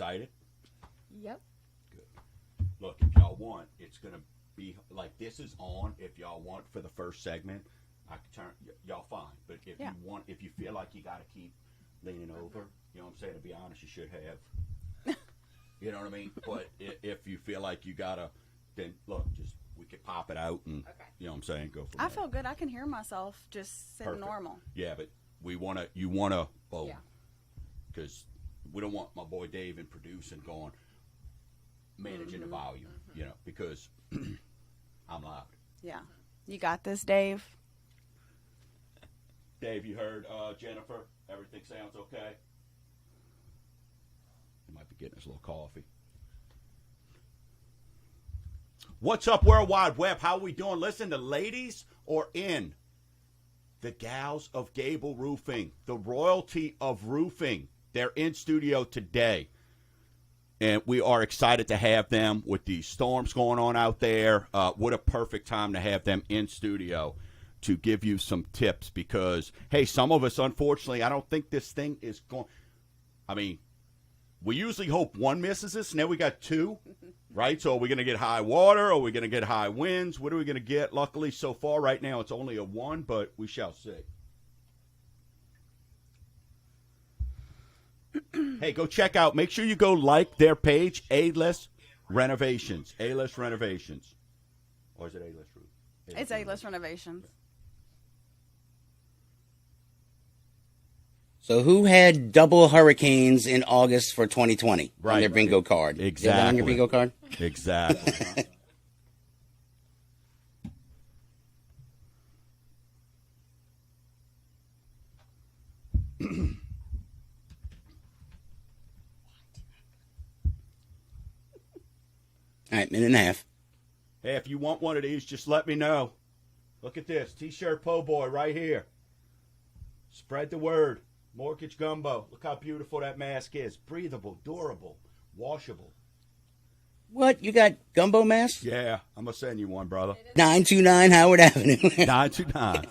excited? Yep. Good. Look, if y'all want, it's going to be like this is on. If y'all want for the first segment, I can turn y'all fine. But if you want, if you feel like you got to keep leaning over, you know what I'm saying? To be honest, you should have. You know what I mean? But if you feel like you got to, then look, just we could pop it out and, you know what I'm saying, go from there. I feel good. I can hear myself just sitting normal. Yeah, but you want to, because we don't want my boy Dave in producing going, managing the volume, you know, because I'm loud. Yeah. You got this, Dave? Dave, you heard Jennifer? Everything sounds okay? He might be getting us a little coffee. What's up, World Wide Web? How we doing? Listen, the ladies are in. The gals of Gable Roofing, the royalty of roofing. They're in studio today. And we are excited to have them with these storms going on out there. What a perfect time to have them in studio to give you some tips because, hey, some of us, unfortunately, I don't think this thing is going. I mean, we usually hope one misses us. Now we got two, right? So are we going to get high water? Are we going to get high winds? What are we going to get? Luckily, so far right now, it's only a 1, but we shall see. Hey, go check out. Make sure you go like their page, A-List Renovations. A-List Renovations. Or is it A-List Roof? It's A-List Renovations. So who had double hurricanes in August for 2020 right, on their bingo card? Exactly. You have that on your bingo card? Exactly. All right, minute and a half. Hey, if you want one of these, just let me know. Look at this. T-shirt po' boy right here. Spread the word. Mortgage Gumbo. Look how beautiful that mask is. Breathable, durable, washable. What? You got gumbo mask? Yeah, I'm going to send you one, brother. 929 Howard Avenue. 929.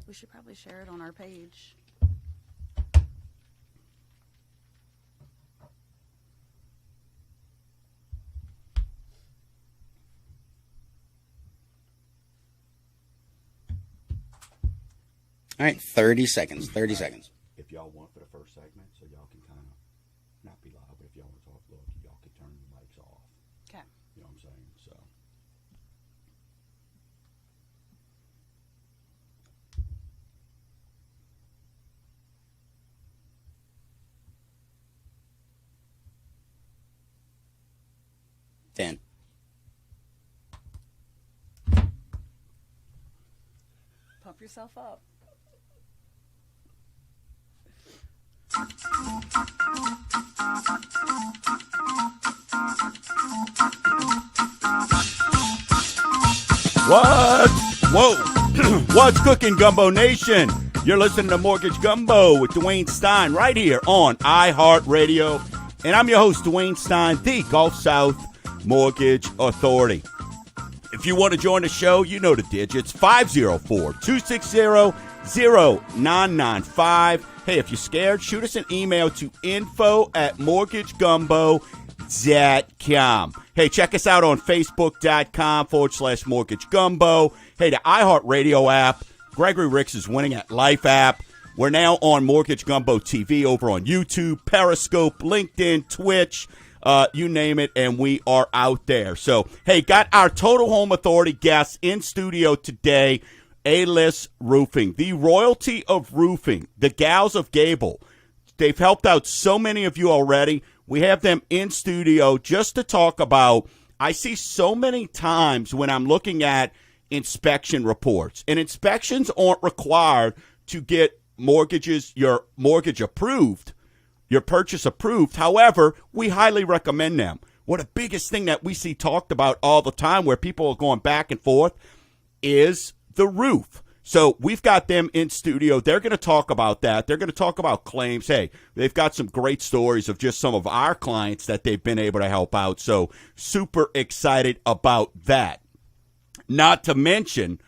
We should probably share it on our page. All right, 30 seconds. 30 seconds. If y'all want for the first segment, so y'all can kind of not be loud, but if y'all want to talk, look, y'all can turn your mics off. Okay. You know what I'm saying? So. Ten. Pump yourself up. What? Whoa. What's cooking, Gumbo Nation? You're listening to Mortgage Gumbo with Dwayne Stein right here on iHeartRadio. And I'm your host, Dwayne Stein, the Gulf South Mortgage Authority. If you want to join the show, you know the digits, 504-260-0995. Hey, if you're scared, shoot us an email to info@mortgagegumbo.com. Hey, check us out on facebook.com/mortgagegumbo. Hey, the iHeartRadio app. Gregory Ricks is winning at Life app. We're now on Mortgage Gumbo TV over on YouTube, Periscope, LinkedIn, Twitch, you name it, and we are out there. So, hey, got our Total Home Authority guests in studio today. A-List Roofing, the royalty of roofing, the gals of Gable. They've helped out so many of you already. We have them in studio just to talk about, I see so many times when I'm looking at inspection reports, and inspections aren't required to get mortgages, your mortgage approved, your purchase approved. However, we highly recommend them. One of the biggest thing that we see talked about all the time where people are going back and forth is the roof. So we've got them in studio. They're going to talk about that. They're going to talk about claims. Hey, they've got some great stories of just some of our clients that they've been able to help out. So super excited about that. Not to mention,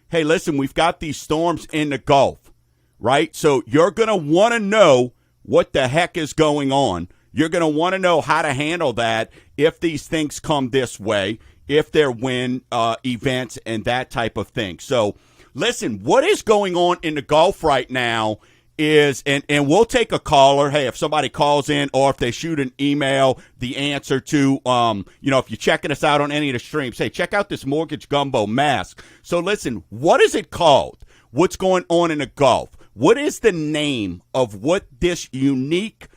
hey, listen, we've got these storms in the Gulf, right? So you're going to want to know what the heck is going on. You're going to want to know how to handle that if these things come this way, if they're wind events and that type of thing. So listen, what is going on in the Gulf right now is, and we'll take a caller. Hey, if somebody calls in or if they shoot an email, the answer to, if you're checking us out on any of the streams, hey, check out this Mortgage Gumbo mask. So listen, what is it called? What's going on in the Gulf? What is the name of what this unique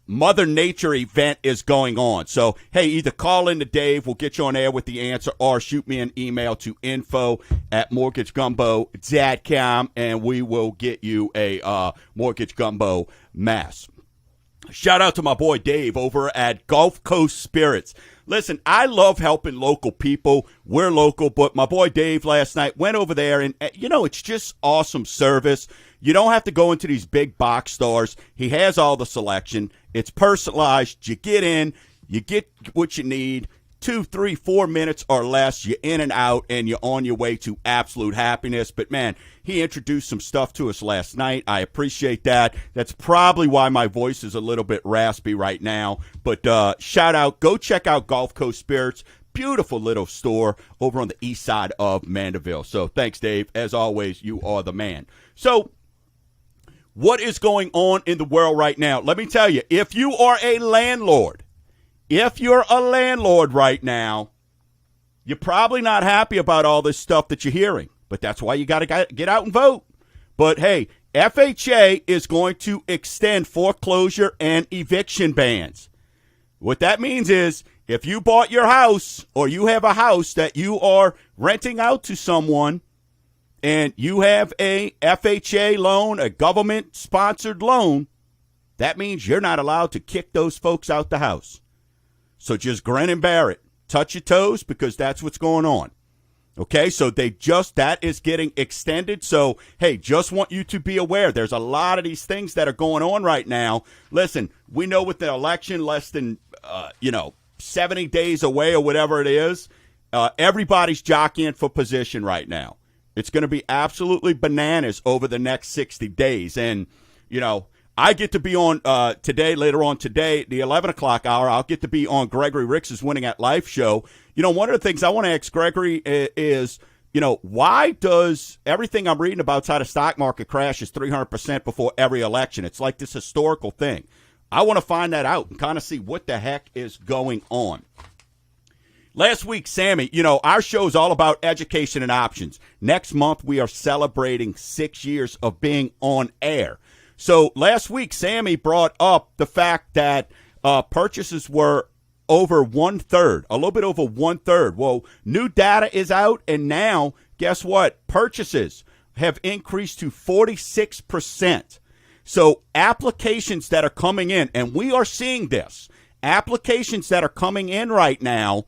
Mother Nature event is going on? So, hey, either call in to Dave, we'll get you on air with the answer, or shoot me an email to info@mortgagegumbo.com, and we will get you a Mortgage Gumbo mask. Shout out to my boy Dave over at Gulf Coast Spirits. Listen, I love helping local people. We're local, but my boy Dave last night went over there, and, it's just awesome service. You don't have to go into these big box stores. He has all the selection. It's personalized. You get in, you get what you need. 2, 3, 4 minutes or less, you're in and out, and you're on your way to absolute happiness. But, man, he introduced some stuff to us last night. I appreciate that. That's probably why my voice is a little bit raspy right now. But shout out. Go check out Gulf Coast Spirits. Beautiful little store over on the east side of Mandeville. So thanks, Dave. As always, you are the man. So what is going on in the world right now? Let me tell you, if you are a landlord, right now, you're probably not happy about all this stuff that you're hearing. But that's why you got to get out and vote. But, hey, FHA is going to extend foreclosure and eviction bans. What that means is if you bought your house or you have a house that you are renting out to someone and you have a FHA loan, a government-sponsored loan, that means you're not allowed to kick those folks out the house. So just grin and bear it. Touch your toes because that's what's going on. Okay, so that is getting extended. So, hey, just want you to be aware. There's a lot of these things that are going on right now. Listen, we know with the election less than, 70 days away or whatever it is, everybody's jockeying for position right now. It's going to be absolutely bananas over the next 60 days. And, I get to be on later on today, the 11 o'clock hour. I'll get to be on Gregory Ricks' Winning at Life show. One of the things I want to ask Gregory is, why does everything I'm reading about how the stock market crashes 300% before every election? It's like this historical thing. I want to find that out and kind of see what the heck is going on. Last week, Sammy, our show is all about education and options. Next month, we are celebrating 6 years of being on air. So last week, Sammy brought up the fact that purchases were over 1/3, a little bit over 1/3. Well, new data is out, and now, guess what? Purchases have increased to 46%. So applications that are coming in, and we are seeing this, applications that are coming in right now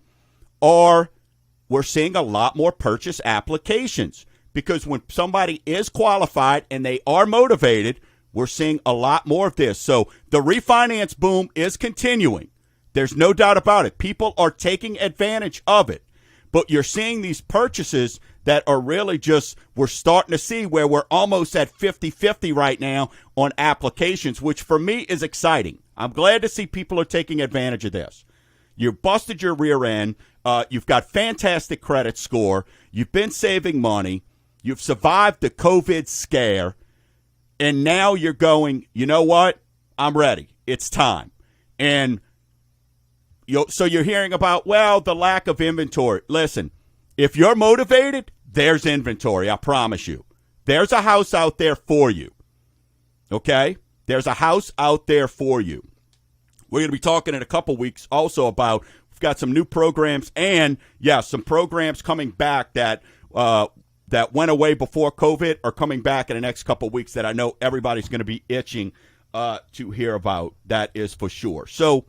we're seeing a lot more purchase applications because when somebody is qualified and they are motivated, we're seeing a lot more of this. So the refinance boom is continuing. There's no doubt about it. People are taking advantage of it. But you're seeing these purchases that are really we're starting to see where we're almost at 50-50 right now on applications, which for me is exciting. I'm glad to see people are taking advantage of this. You busted your rear end. You've got fantastic credit score. You've been saving money. You've survived the COVID scare. And now you're going, you know what? I'm ready. It's time. And so you're hearing about, the lack of inventory. Listen, if you're motivated, there's inventory. I promise you. There's a house out there for you. Okay? There's a house out there for you. We're going to be talking in a couple weeks also about, we've got some new programs and, some programs coming back that went away before COVID are coming back in the next couple of weeks that I know everybody's going to be itching to hear about. That is for sure. So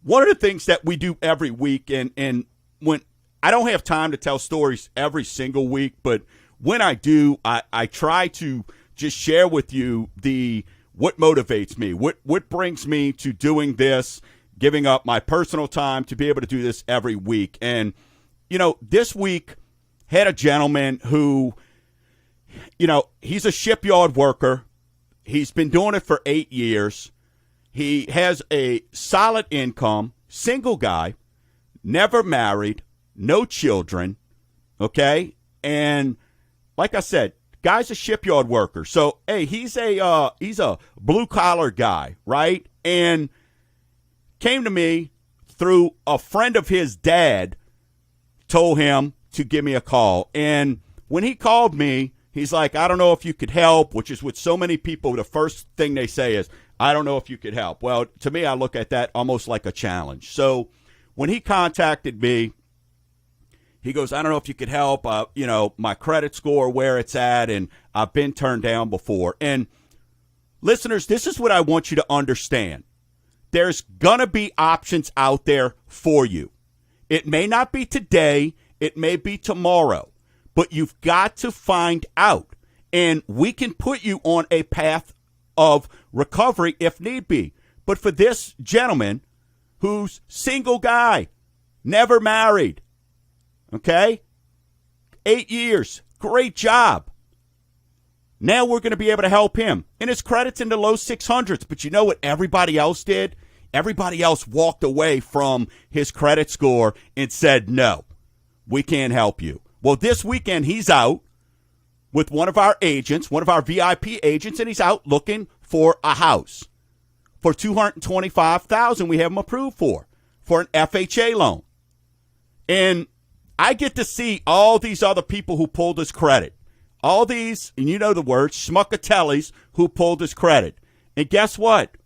one of the things that we do every week, and when I don't have time to tell stories every single week, but when I do, I try to just share with you what motivates me, what brings me to doing this, giving up my personal time to be able to do this every week. And, this week had a gentleman who, he's a shipyard worker. He's been doing it for 8 years. He has a solid income, single guy, never married, no children, okay? And like I said, guy's a shipyard worker. So, hey, he's a blue-collar guy, right? And came to me through a friend of his dad, told him to give me a call. And when he called me, he's like, I don't know if you could help, which is what so many people, the first thing they say is, I don't know if you could help. Well, to me, I look at that almost like a challenge. So when he contacted me, he goes, I don't know if you could help, my credit score, where it's at, and I've been turned down before. And listeners, this is what I want you to understand. There's going to be options out there for you. It may not be today. It may be tomorrow. But you've got to find out. And we can put you on a path of recovery if need be. But for this gentleman who's single guy, never married, okay, 8 years, great job. Now we're going to be able to help him. And his credit's in the low 600s. But you know what everybody else did? Everybody else walked away from his credit score and said, no, we can't help you. Well, this weekend he's out with one of our agents, one of our VIP agents, and he's out looking for a house for $225,000 we have him approved for an FHA loan. And I get to see all these other people who pulled his credit. All these, and you know the word, schmuckatellis who pulled his credit. And guess what?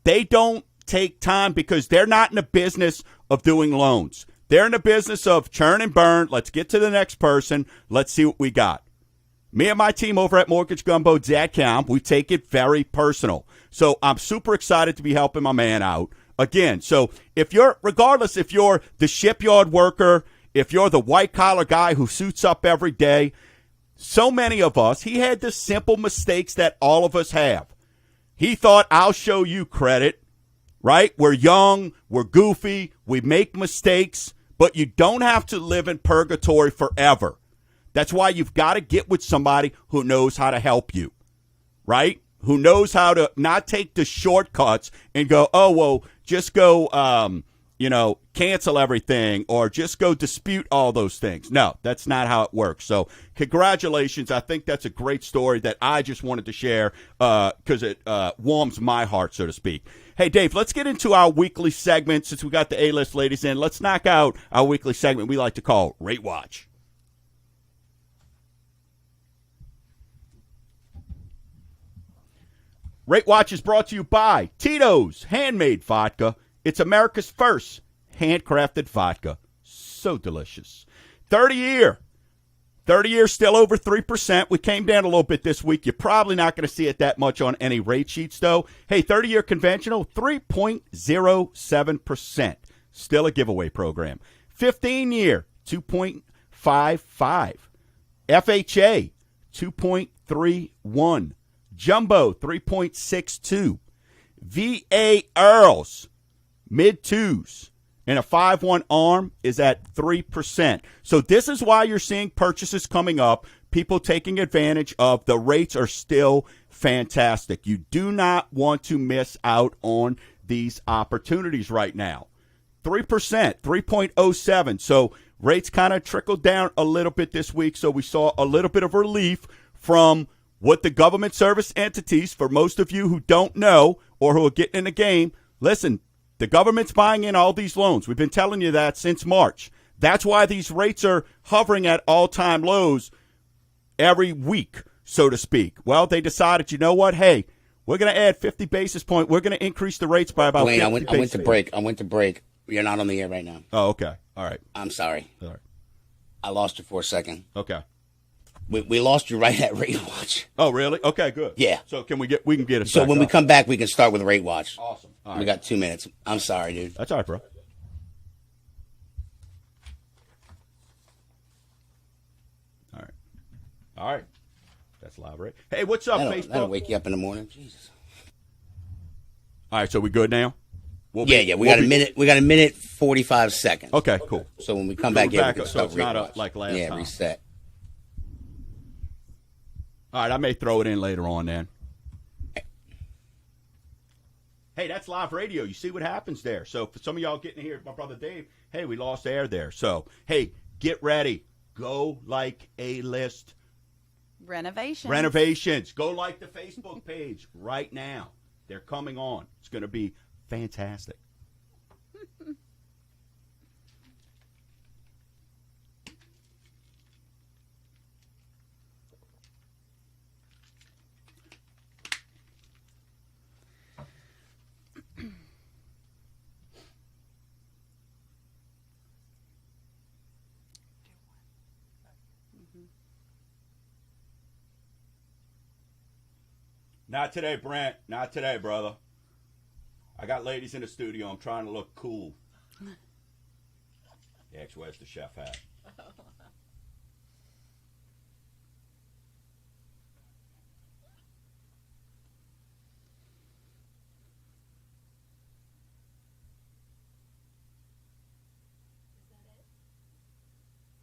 They don't take time because they're not in the business of doing loans. They're in the business of churn and burn. Let's get to the next person. Let's see what we got. Me and my team over at MortgageGumbo.com, we take it very personal. So I'm super excited to be helping my man out. Again, so regardless if you're the shipyard worker, if you're the white-collar guy who suits up every day, so many of us, he had the simple mistakes that all of us have. He thought, I'll show you credit, right? We're young, we're goofy, we make mistakes, but you don't have to live in purgatory forever. That's why you've got to get with somebody who knows how to help you, right? Who knows how to not take the shortcuts and go, oh, well, just go, cancel everything or just go dispute all those things. No, that's not how it works. So congratulations. I think that's a great story that I just wanted to share because it warms my heart, so to speak. Hey, Dave, let's get into our weekly segment. Since we got the A-list ladies in, let's knock out our weekly segment we like to call Rate Watch. Rate Watch is brought to you by Tito's Handmade Vodka. It's America's first handcrafted vodka. So delicious. 30 year still over 3%. We came down a little bit this week. You're probably not going to see it that much on any rate sheets, though. Hey, 30-year conventional, 3.07%. Still a giveaway program. 15-year, 2.55. FHA, 2.31. Jumbo, 3.62. VA Earls, mid-twos. And a 5-1 arm is at 3%. So this is why you're seeing purchases coming up, people taking advantage of. The rates are still fantastic. You do not want to miss out on these opportunities right now. 3%, 3.07. So rates kind of trickled down a little bit this week. So we saw a little bit of relief from what the government service entities, for most of you who don't know or who are getting in the game, listen, the government's buying in all these loans. We've been telling you that since March. That's why these rates are hovering at all-time lows every week, so to speak. Well, they decided, you know what? Hey, we're going to add 50 basis points. We're going to increase the rates by about 50 basis points. I went to break. You're not on the air right now. Oh, okay. All right. I'm sorry. All right. I lost you for a second. Okay. We lost you right at Rate Watch. Oh, really? Okay, good. Yeah. So we can get it. So when we come back, we can start with Rate Watch. Awesome. All We right. got 2 minutes. I'm sorry, dude. That's all right, bro. All right. That's live, right? Hey, what's up, Facebook? That'll wake you up in the morning. Jesus. All right, so we good now? We got a minute. We got a minute 45 seconds. Okay, cool. So when we come back in, we can so start it's not rewatch. like last time. Reset. All right, I may throw it in later on then. Hey, that's live radio. You see what happens there. So for some of y'all getting here, my brother Dave, hey, we lost air there. So, hey, get ready. Go like A-List Renovations. Go like the Facebook page right now. They're coming on. It's going to be fantastic. Not today, Brent. Not today, brother. I got ladies in the studio. I'm trying to look cool. X, where's the chef hat?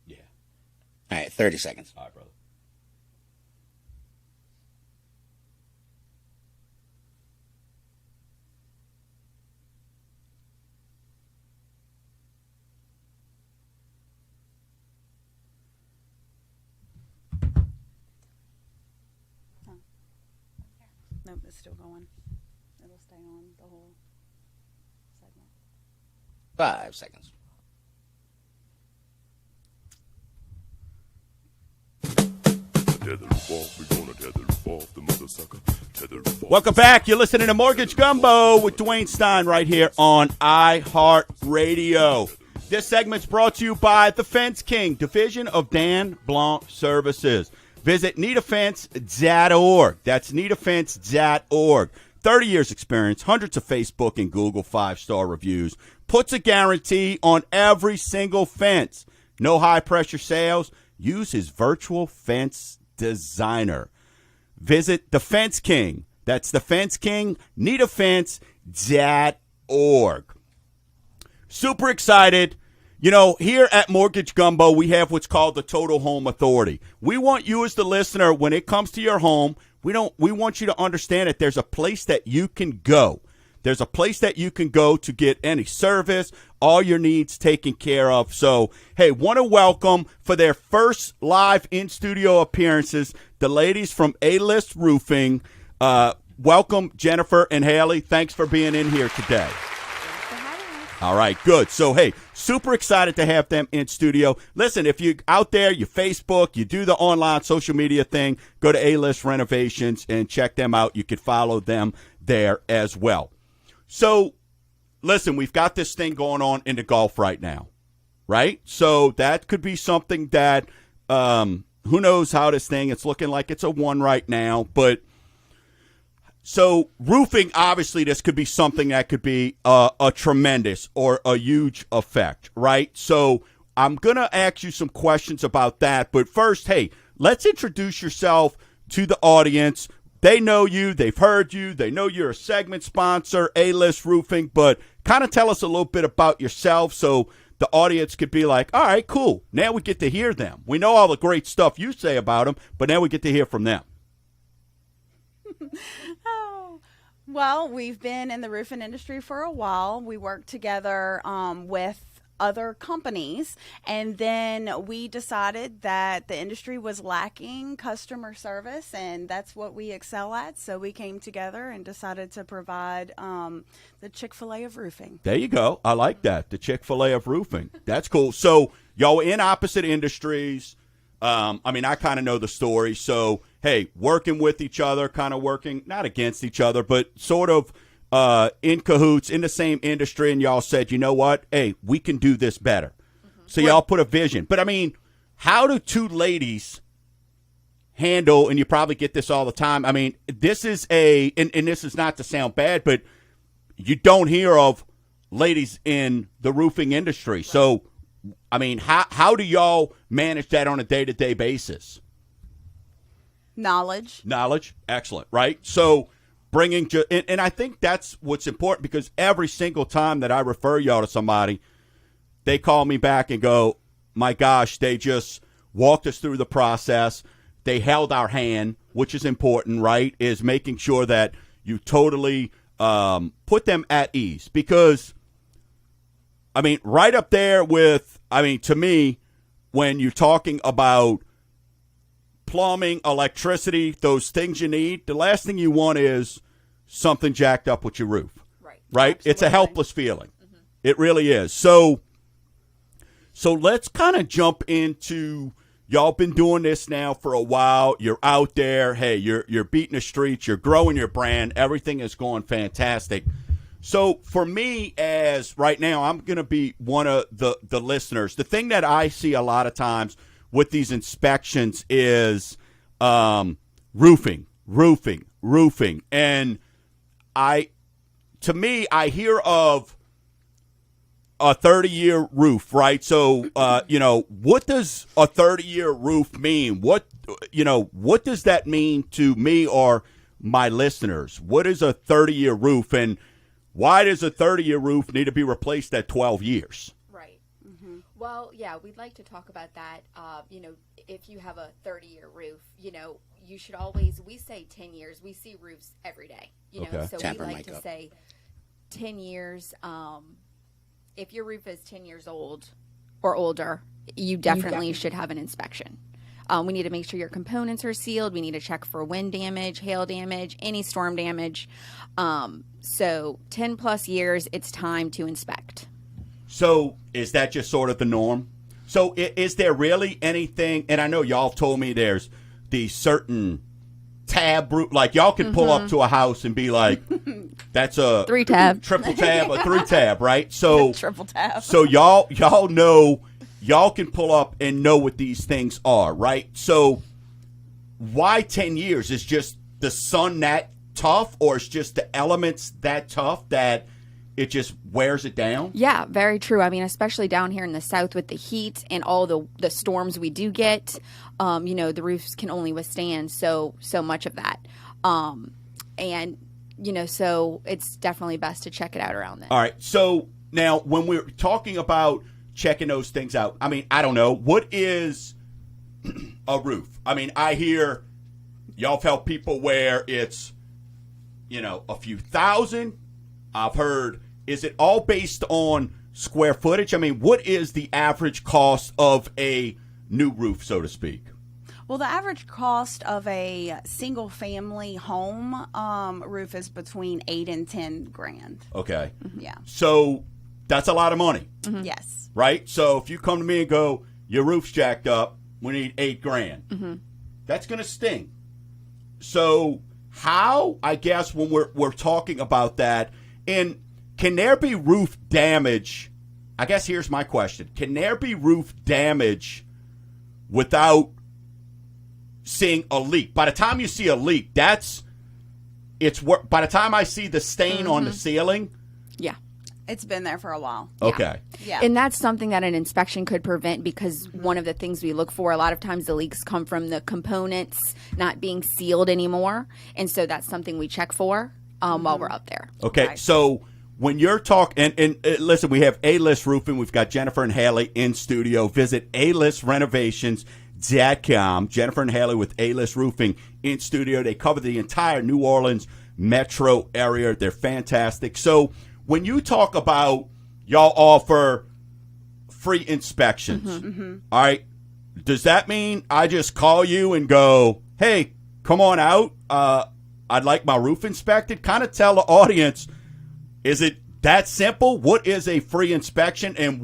Yeah. All right, 30 seconds. All right, brother. Nope, it's still going. It'll stay on the whole segment. 5 seconds. Welcome back. You're listening to Mortgage Gumbo with Dwayne Stein right here on iHeartRadio. This segment's brought to you by The Fence King, division of Dan Blanc Services. Visit needoffense.org. That's needoffense.org. 30 years experience, hundreds of Facebook and Google 5-star reviews. Puts a guarantee on every single fence. No high-pressure sales. Use his virtual fence designer. Visit The Fence King. That's The Fence King, needoffense.org. Super excited. You know, here at Mortgage Gumbo, we have what's called the Total Home Authority. We want you as the listener, when it comes to your home, we want you to understand that there's a place that you can go. There's a place that you can go to get any service, all your needs taken care of. So, hey, want to welcome for their first live in-studio appearances, the ladies from A-List Roofing. Welcome, Jennifer and Haley. Thanks for being in here today. All right, good. So, hey, super excited to have them in studio. Listen, if you're out there, you Facebook, you do the online social media thing, go to A-List Renovations and check them out. You could follow them there as well. So, listen, we've got this thing going on in the Gulf right now, right? So that could be something that who knows how this thing, it's looking like it's a 1 right now, but so roofing, obviously, this could be something that could be a tremendous or a huge effect, right? So I'm going to ask you some questions about that. But first, hey, let's introduce yourself to the audience. They know you. They've heard you. They know you're a segment sponsor, A-List Roofing. But kind of tell us a little bit about yourself so the audience could be like, all right, cool. Now we get to hear them. We know all the great stuff you say about them, but now we get to hear from them. Well, we've been in the roofing industry for a while. We work together with other companies, and then we decided that the industry was lacking customer service, and that's what we excel at. So we came together and decided to provide the Chick-fil-A of roofing. There you go. I like that. The Chick-fil-A of roofing. That's cool. So y'all were in opposite industries. I mean, I kind of know the story. So, hey, working with each other, kind of working, not against each other, but sort of in cahoots in the same industry. And y'all said, you know what? Hey, we can do this better. Mm-hmm. So y'all put a vision. But, I mean, how do two ladies handle, and you probably get this all the time. I mean, this is and this is not to sound bad, but you don't hear of ladies in the roofing industry. Right. So, I mean, how do y'all manage that on a day-to-day basis? Knowledge. Excellent, right? So bringing and I think that's what's important, because every single time that I refer y'all to somebody, they call me back and go, my gosh, they just walked us through the process. They held our hand, which is important, right? Is making sure that you totally put them at ease. Because, I mean, right up there with, I mean, to me, when you're talking about plumbing, electricity, those things you need, the last thing you want is something jacked up with your roof. Right? Absolutely. It's a helpless feeling. Mm-hmm. It really is. So let's kind of jump into, y'all been doing this now for a while. You're out there. Hey, you're beating the streets. You're growing your brand. Everything is going fantastic. So for me, as right now, I'm going to be one of the listeners. The thing that I see a lot of times with these inspections is roofing. And to me, I hear of a 30-year roof, right? So, what does a 30-year roof mean? What does that mean to me or my listeners? What is a 30-year roof, and why does a 30-year roof need to be replaced at 12 years? Right. Mm-hmm. Well, yeah, we'd like to talk about that. If you have a 30-year roof, you should always, we say 10 years. We see roofs every day, Okay. So Tap we her like mic to up. say 10 years. If your roof is 10 years old or older, you definitely should have an inspection. We need to make sure your components are sealed. We need to check for wind damage, hail damage, any storm damage. So 10 plus years, it's time to inspect. So is that just sort of the norm? So is there really anything, and I know y'all told me there's these certain tab roof, like y'all can pull up to a house and be like, that's a 3-tab. triple tab, a 3-tab, right? So Triple tab. So y'all know, y'all can pull up and know what these things are, right? So why 10 years? Is just the sun that tough, or is just the elements that tough that it just wears it down? Yeah, very true. I mean, especially down here in the south with the heat and all the storms we do get, the roofs can only withstand so much of that. So it's definitely best to check it out around then. All right. So now when we're talking about checking those things out, I mean, I don't know. What is a roof? I mean, I hear y'all have helped people where it's, a few thousand. I've heard, is it all based on square footage? I mean, what is the average cost of a new roof, so to speak? Well, the average cost of a single-family home roof is between $8,000 and $10,000. Okay. Yeah. So that's a lot of money, Yes. right? So if you come to me and go, your roof's jacked up, we need $8,000. That's going to sting. So how, I guess, when we're talking about that, and can there be roof damage? I guess here's my question. Can there be roof damage without seeing a leak? By the time you see a leak, by the time I see the stain on the ceiling. Yeah. It's been there for a while. Okay. Yeah. And that's something that an inspection could prevent, because one of the things we look for, a lot of times the leaks come from the components not being sealed anymore. And so that's something we check for while we're up there. Okay. Right. So when you're talking, and listen, we have A-List Roofing. We've got Jennifer and Haley in studio. Visit alist.renovations.com. Jennifer and Haley with A-List Roofing in studio. They cover the entire New Orleans metro area. They're fantastic. So when you talk about y'all offer free inspections, all right, does that mean I just call you and go, hey, come on out, I'd like my roof inspected? Kind of tell the audience, is it that simple? What is a free inspection, and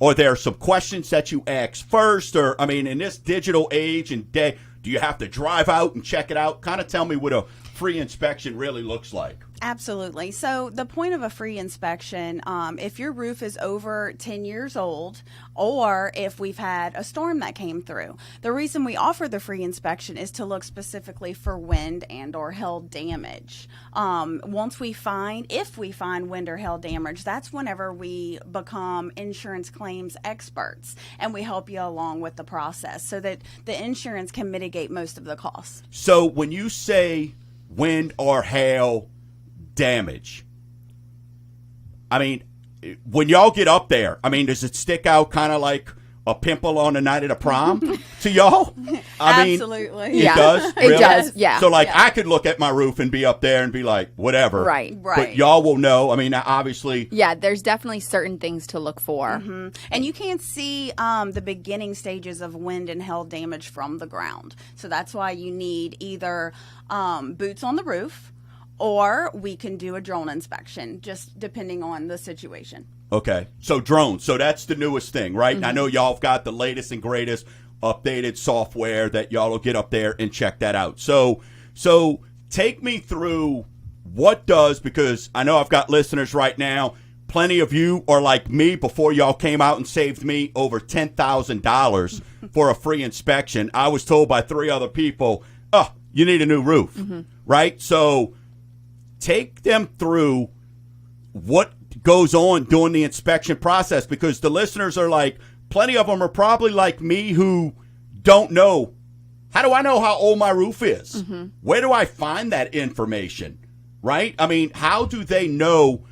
are there some questions that you ask first? Or, I mean, in this digital age and day, do you have to drive out and check it out? Kind of tell me what a free inspection really looks like. Absolutely. So the point of a free inspection, if your roof is over 10 years old, or if we've had a storm that came through, the reason we offer the free inspection is to look specifically for wind and or hail damage. If we find wind or hail damage, that's whenever we become insurance claims experts, and we help you along with the process so that the insurance can mitigate most of the costs. So when you say wind or hail damage, I mean, when y'all get up there, I mean, does it stick out kind of like a pimple on the night of the prom to y'all? Absolutely. It does? Really? It does, yeah. So, like, Yeah. I could look at my roof and be up there and be like, whatever. Right. But y'all will know. I mean, obviously. Yeah, there's definitely certain things to look for. And you can't see the beginning stages of wind and hail damage from the ground. So that's why you need either boots on the roof, or we can do a drone inspection, just depending on the situation. Okay. So drones. So that's the newest thing, right? And I know y'all have got the latest and greatest updated software that y'all will get up there and check that out. So take me through what does, because I know I've got listeners right now. Plenty of you are like me before y'all came out and saved me over $10,000 for a free inspection. I was told by 3 other people, oh, you need a new roof, right? So take them through what goes on during the inspection process, because the listeners are like, plenty of them are probably like me who don't know. How do I know how old my roof is? Where do I find that information, right? I mean, how do they know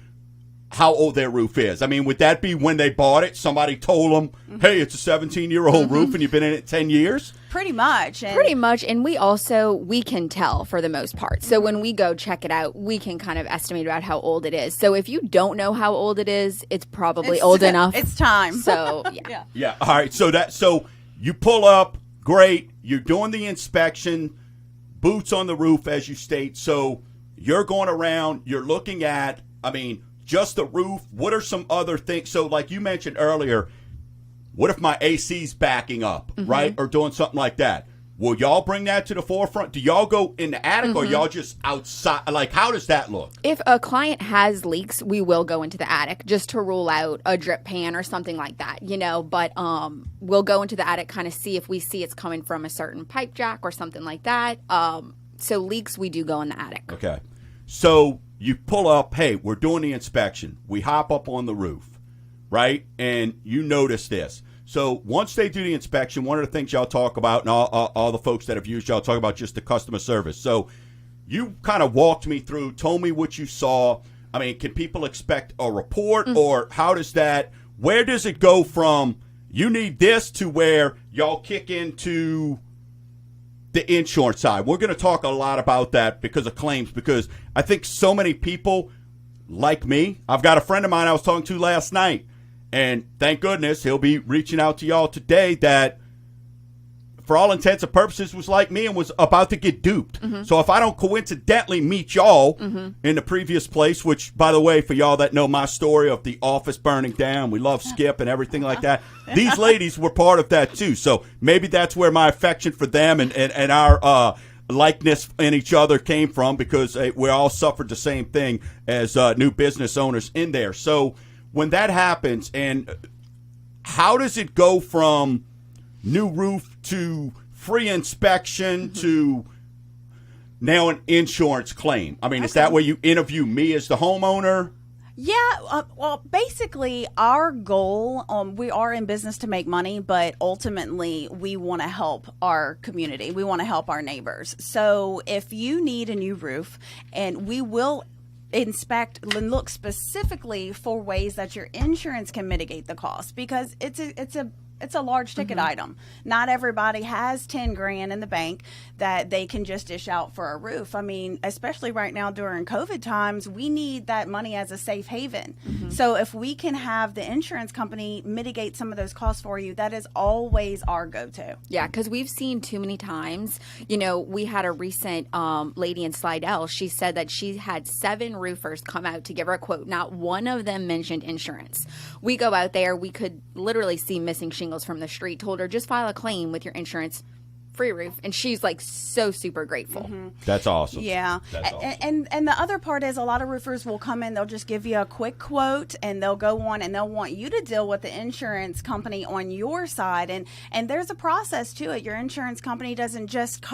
how old their roof is? I mean, would that be when they bought it, somebody told them, hey, it's a 17-year-old roof and you've been in it 10 years? Pretty much. And Pretty much. And we can tell for the most part. So when we go check it out, we can kind of estimate about how old it is. So if you don't know how old it is, it's probably old enough. It's time. So, yeah. Yeah. Yeah. All right. So you pull up, great. You're doing the inspection, boots on the roof, as you state. So you're going around, you're looking at, I mean, just the roof. What are some other things? So like you mentioned earlier, what if my AC's backing up, right? Or doing something like that? Will y'all bring that to the forefront? Do y'all go in the attic or y'all just outside? Like, how does that look? If a client has leaks, we will go into the attic just to rule out a drip pan or something like that, but we'll go into the attic, kind of see if we see it's coming from a certain pipe jack or something like that. So leaks, we do go in the attic. Okay. So you pull up, hey, we're doing the inspection. We hop up on the roof, right? And you notice this. So once they do the inspection, one of the things y'all talk about, and all the folks that have used y'all talk about just the customer service. So you kind of walked me through, told me what you saw. I mean, can people expect a report, or how does that, where does it go from you need this to where y'all kick into the insurance side? We're going to talk a lot about that because of claims, because I think so many people like me, I've got a friend of mine I was talking to last night, and thank goodness he'll be reaching out to y'all today, that for all intents and purposes was like me and was about to get duped. So if I don't coincidentally meet y'all in the previous place, which, by the way, for y'all that know my story of the office burning down, we love Skip and everything like that, these ladies were part of that too. So maybe that's where my affection for them and our likeness in each other came from, because we all suffered the same thing as new business owners in there. So when that happens, and how does it go from new roof to free inspection to now an insurance claim? I mean, is that where you interview me as the homeowner? Yeah, well, basically, our goal, we are in business to make money, but ultimately, we want to help our community. We want to help our neighbors. So if you need a new roof, and we will inspect and look specifically for ways that your insurance can mitigate the cost, because it's a large ticket item. Not everybody has 10 grand in the bank that they can just dish out for a roof. I mean, especially right now during COVID times, we need that money as a safe haven. So if we can have the insurance company mitigate some of those costs for you, that is always our go-to. Yeah, because we've seen too many times. We had a recent lady in Slidell. She said that she had 7 roofers come out to give her a quote. Not one of them mentioned insurance. We go out there, we could literally see missing shingles from the street. Told her, just file a claim with your insurance free roof, and she's like so super grateful. That's awesome. Yeah. That's awesome. And the other part is a lot of roofers will come in, they'll just give you a quick quote and they'll go on and they'll want you to deal with the insurance company on your side. And there's a process to it. Your insurance company doesn't just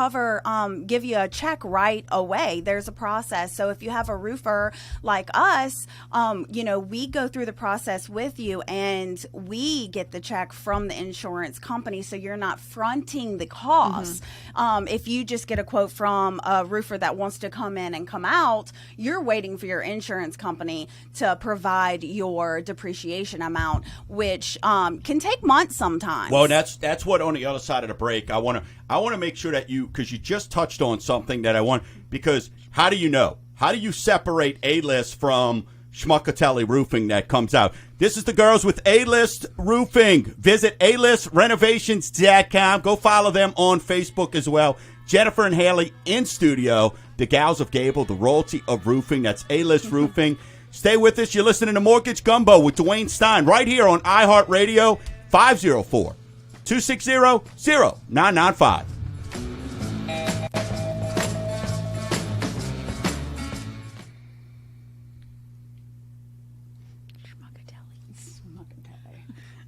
give you a check right away. There's a process. So if you have a roofer like us, we go through the process with you and we get the check from the insurance company. So you're not fronting the cost. If you just get a quote from a roofer that wants to come in and come out, you're waiting for your insurance company to provide your depreciation amount, which can take months sometimes. Well, that's what on the other side of the break I want to make sure that because you just touched on something that I want, because how do you know? How do you separate A-List from Schmuckatelli Roofing that comes out? This is the girls with A-List Roofing. Visit alist.renovations.com. Go follow them on Facebook as well. Jennifer and Haley in studio. The Gals of Gable, the royalty of roofing. That's A-List Roofing. Stay with us. You're listening to Mortgage Gumbo with Dwayne Stein right here on iHeartRadio, 504-260-0995.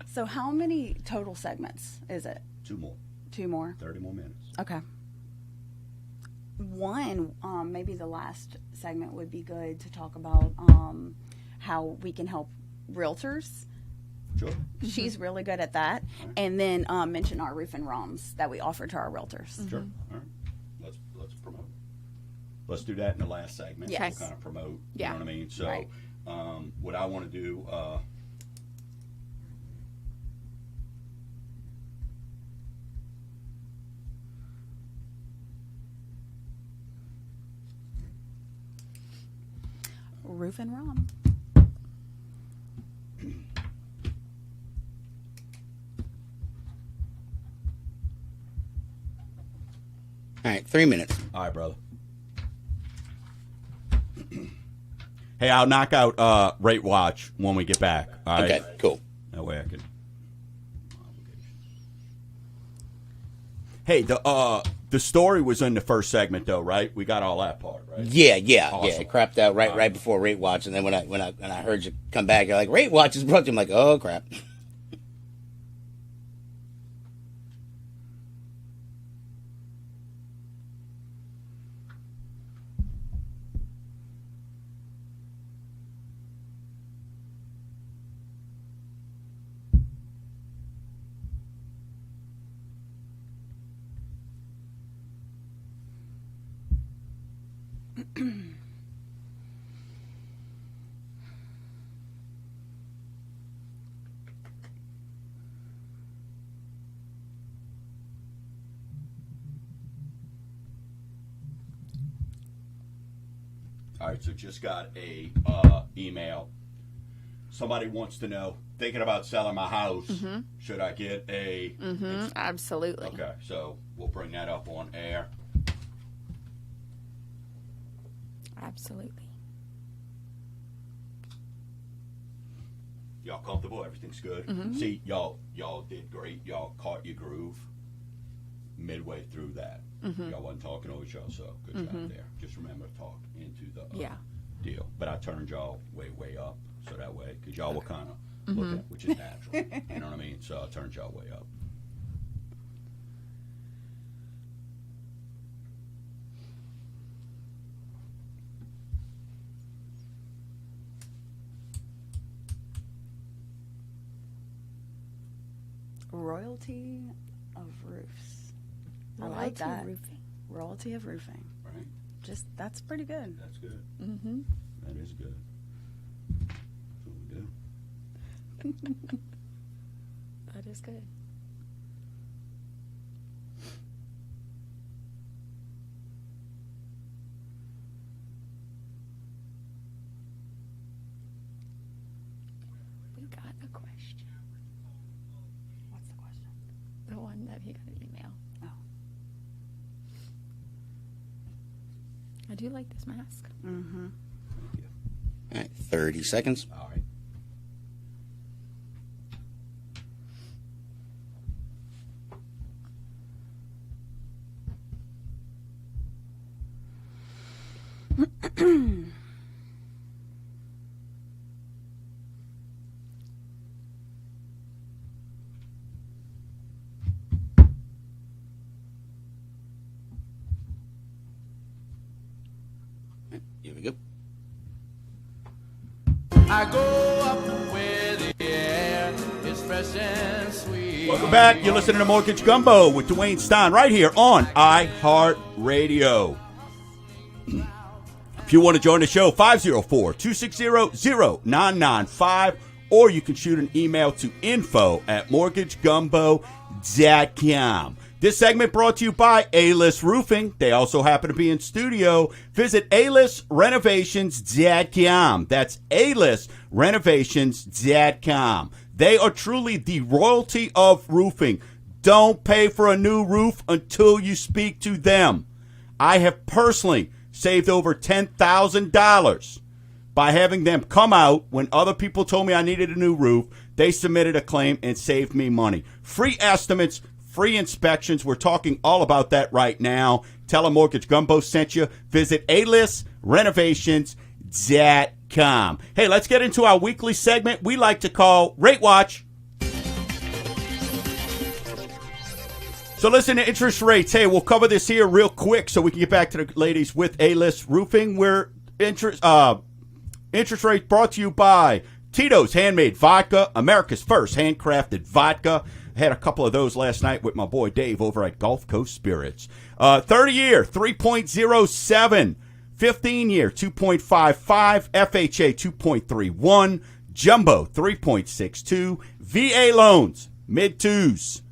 So how many total segments is it? 2 more. 2 more? 30 more minutes. Okay. One, maybe the last segment would be good to talk about how we can help realtors. Sure. She's really good at that. Right. And then mention our roof and ROMs that we offer to our realtors. Sure. All right. Let's promote. Let's do that in the last segment. Yes. We'll kind of promote. Yeah. You know what I mean? So Right. What I want to do... Roof and ROM. All right, 3 minutes. All right, brother. Hey, I'll knock out Rate Watch when we get back. All right? Okay, cool. That way I can... Hey, the story was in the first segment, though, right? We got all that part, right? Yeah. Awesome. It crapped out right before Rate Watch, and then when I heard you come back, you're like, Rate Watch is brought to you. I'm like, oh crap. All right, so just got a email. Somebody wants to know, thinking about selling my house, should I get a... Absolutely. Okay, so we'll bring that up on air. Absolutely. Y'all comfortable? Everything's good? See, y'all did great. Y'all caught your groove midway through that. Y'all wasn't talking over each other, so good job there. Just remember to talk into the deal. But I turned y'all way up, so that way, because y'all were kind of looking at, which is natural. You know what I mean? So I turned y'all way up. Royalty of roofs. I like that. Roofing. Royalty of roofing. Right? That's pretty good. That's good. Mm-hmm. That is good. That's what we do. That is good. We got a question. What's the question? The one that he got an email. Oh. I do like this mask. Mm-hmm. Thank you. All right, 30 seconds. All right. I go up where the air is fresh and sweet. Welcome back. You're listening to Mortgage Gumbo with Dwayne Stein right here on iHeartRadio. If you want to join the show, 504-260-0995, or you can shoot an email to info@mortgagegumbo.com. This segment brought to you by A-List Roofing. They also happen to be in studio. Visit A-ListRenovations.com. That's A-ListRenovations.com. They are truly the royalty of roofing. Don't pay for a new roof until you speak to them. I have personally saved over $10,000 by having them come out when other people told me I needed a new roof. They submitted a claim and saved me money. Free estimates, free inspections. We're talking all about that right now. Tell them Mortgage Gumbo sent you. Visit AListRenovations.com. Hey, let's get into our weekly segment we like to call Rate Watch. So listen to interest rates. Hey, we'll cover this here real quick so we can get back to the ladies with A-List Roofing. Where interest rate brought to you by Tito's Handmade Vodka, America's first handcrafted vodka. I had a couple of those last night with my boy Dave over at Gulf Coast Spirits. 30-year, 3.07. 15-year, 2.55. FHA, 2.31. Jumbo, 3.62. VA loans, mid-twos.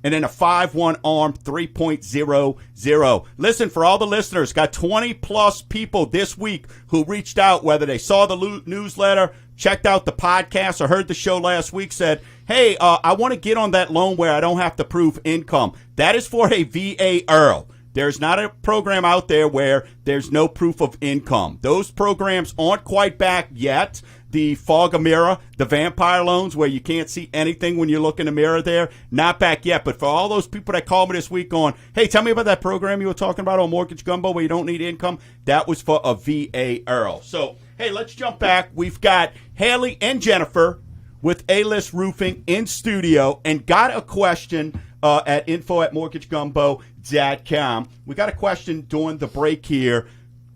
And then a 5-1 arm, 3.00. Listen, for all the listeners, got 20-plus people this week who reached out, whether they saw the newsletter, checked out the podcast, or heard the show last week, said, hey, I want to get on that loan where I don't have to prove income. That is for a VA IRRRL. There's not a program out there where there's no proof of income. Those programs aren't quite back yet. The fog of mirror, the vampire loans where you can't see anything when you look in the mirror there, not back yet. But for all those people that called me this week going, hey, tell me about that program you were talking about on Mortgage Gumbo where you don't need income, that was for a VA IRRRL. So, hey, let's jump back. We've got Haley and Jennifer with A-List Roofing in studio and got a question at info@mortgagegumbo.com. We got a question during the break here.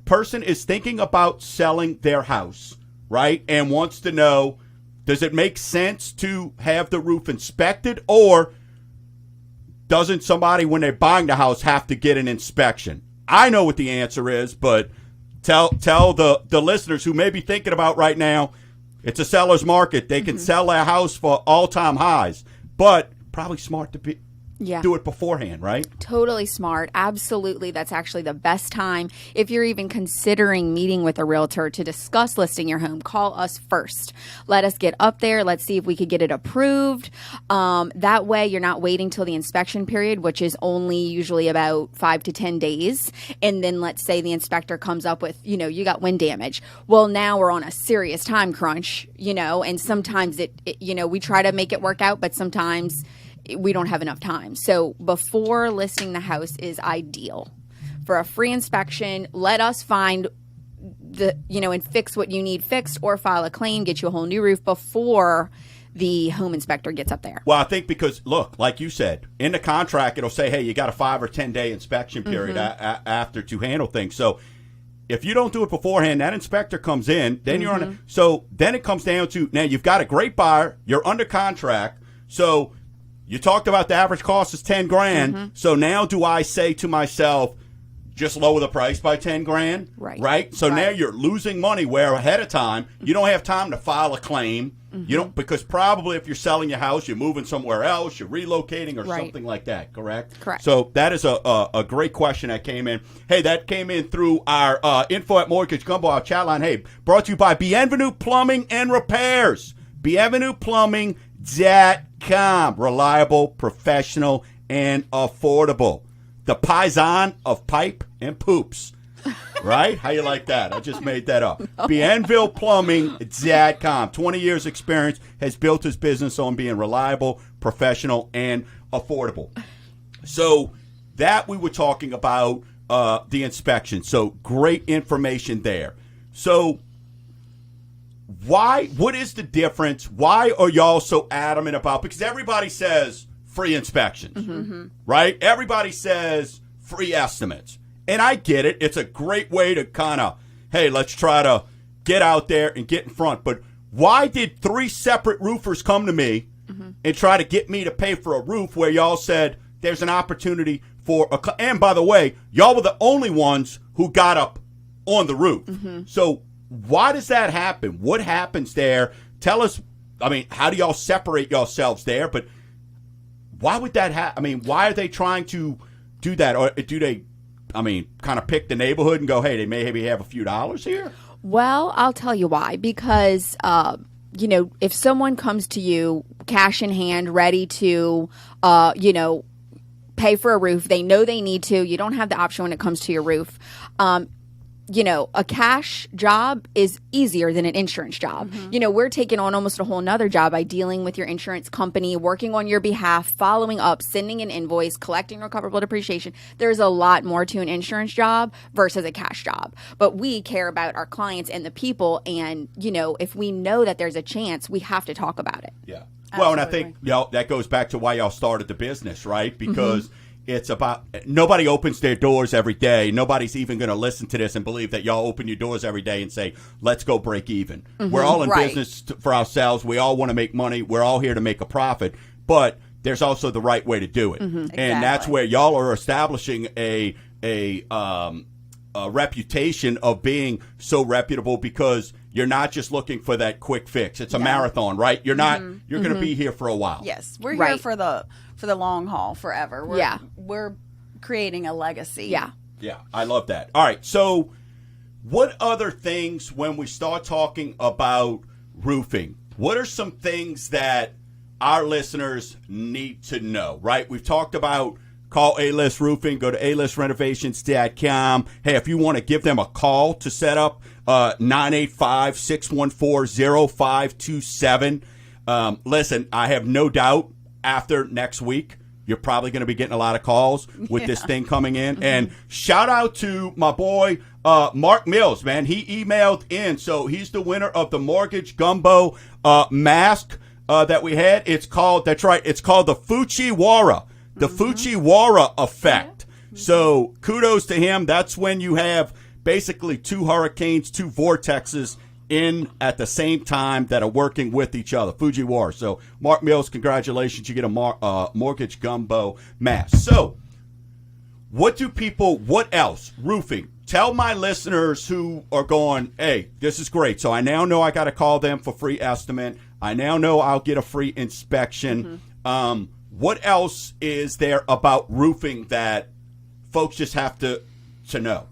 Person is thinking about selling their house, right, and wants to know, does it make sense to have the roof inspected, or doesn't somebody, when they're buying the house, have to get an inspection? I know what the answer is, but tell the listeners who may be thinking about right now, it's a seller's market. They can sell their house for all-time highs, but probably smart to do it beforehand, right? Totally smart. Absolutely. That's actually the best time. If you're even considering meeting with a realtor to discuss listing your home, call us first. Let us get up there. Let's see if we could get it approved. That way you're not waiting till the inspection period, which is only usually about 5 to 10 days. And then let's say the inspector comes up with, you got wind damage. Well, now we're on a serious time crunch, and sometimes we try to make it work out, but sometimes we don't have enough time. So before listing the house is ideal. For a free inspection, let us find and fix what you need fixed, or file a claim, get you a whole new roof before the home inspector gets up there. Well, I think because, look, like you said, in the contract, it'll say, hey, you got a 5 or 10 day inspection period after to handle things. So if you don't do it beforehand, that inspector comes in, then you're on it. So then it comes down to, now you've got a great buyer, you're under contract, so you talked about the average cost is $10,000. So now do I say to myself, just lower the price by $10,000? Right. So now you're losing money where ahead of time you don't have time to file a claim. You don't, because probably if you're selling your house, you're moving somewhere else, you're relocating or something like that. Correct. So that is a great question that came in. Hey, that came in through our info@Mortgage Gumbo, our chat line. Hey, brought to you by Bienvenue Plumbing and Repairs. BienvenuePlumbing.com. Reliable, professional, and affordable. The Paisan of pipe and poops. Right? How you like that? I just made that up. BienvenuePlumbing.com. 20 years experience, has built his business on being reliable, professional, and affordable. So that we were talking about the inspection. So great information there. So what is the difference? Why are y'all so adamant about, because everybody says free inspections, right? Everybody says free estimates. And I get it. It's a great way to kind of, hey, let's try to get out there and get in front. But why did 3 separate roofers come to me and try to get me to pay for a roof where y'all said there's an opportunity for and by the way, y'all were the only ones who got up on the roof. So why does that happen? What happens there? Tell us, I mean, how do y'all separate yourselves there? But why would that happen? I mean, why are they trying to do that? Or do they, I mean, kind of pick the neighborhood and go, hey, they maybe have a few dollars here? Well, I'll tell you why. Because, if someone comes to you cash in hand, ready to, pay for a roof, they know they need to. You don't have the option when it comes to your roof. A cash job is easier than an insurance job. We're taking on almost a whole nother job by dealing with your insurance company, working on your behalf, following up, sending an invoice, collecting recoverable depreciation. There's a lot more to an insurance job versus a cash job. But we care about our clients and the people. And, if we know that there's a chance, we have to talk about it. Yeah. Well, and I think that goes back to why y'all started the business, right? Because it's about nobody opens their doors every day. Nobody's even going to listen to this and believe that y'all open your doors every day and say, let's go break even. We're all in business for ourselves. We all want to make money. We're all here to make a profit. But there's also the right way to do it. And that's where y'all are establishing a reputation of being so reputable because you're not just looking for that quick fix. It's a marathon, right? You're not. You're going to be here for a while. Yes, we're here for the long haul, forever. We're creating a legacy. Yeah. Yeah, I love that. All right, so what other things when we start talking about roofing? What are some things that our listeners need to know? Right, we've talked about. Call A-List Roofing. Go to alist-renovations.com. Hey, if you want to give them a call to set up, 985-614-0527. Listen, I have no doubt after next week, you're probably going to be getting a lot of calls with this thing coming in. And shout out to my boy, Mark Mills, man. He emailed in. So he's the winner of the Mortgage Gumbo mask that we had. It's called the Fujiwara. The Fujiwara effect. So kudos to him. That's when you have basically 2 hurricanes, 2 vortexes in at the same time that are working with each other. Fujiwara. So Mark Mills, congratulations. You get a Mortgage Gumbo mask. So what else? Roofing. Tell my listeners who are going, hey, this is great. So I now know I got to call them for free estimate. I now know I'll get a free inspection. What else is there about roofing that folks just have to know?